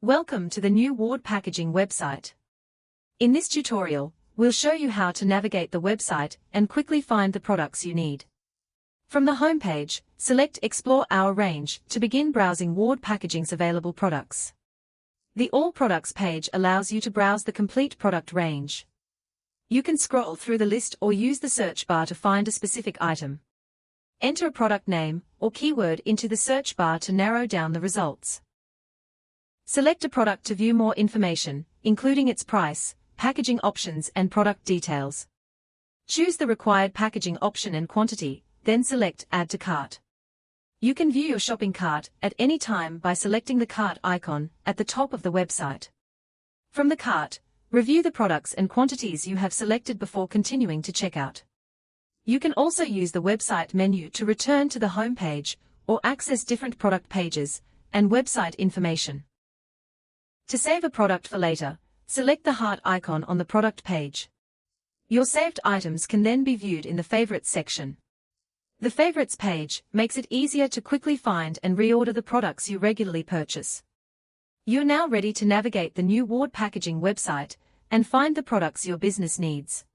Welcome to the new Ward Packaging website. In this tutorial, we'll show you how to navigate the website and quickly find the products you need. From the homepage, select Explore Our Range to begin browsing Ward Packaging's available products. The All Products page allows you to browse the complete product range. You can scroll through the list or use the search bar to find a specific item. Enter a product name or keyword into the search bar to narrow down the results. Select a product to view more information, including its price, packaging options and product details. Choose the required packaging option and quantity, then select Add to Cart. You can view your shopping cart at any time by selecting the cart icon at the top of the website. From the cart, review the products and quantities you have selected before continuing to checkout. You can also use the website menu to return to the home page or access different product pages and website information. To save a product for later, select the heart icon on the product page. Your saved items can then be viewed in the Favorites section. The Favorites page makes it easier to quickly find and reorder the products you regularly purchase. You're now ready to navigate the new Ward Packaging website and find the products your business needs.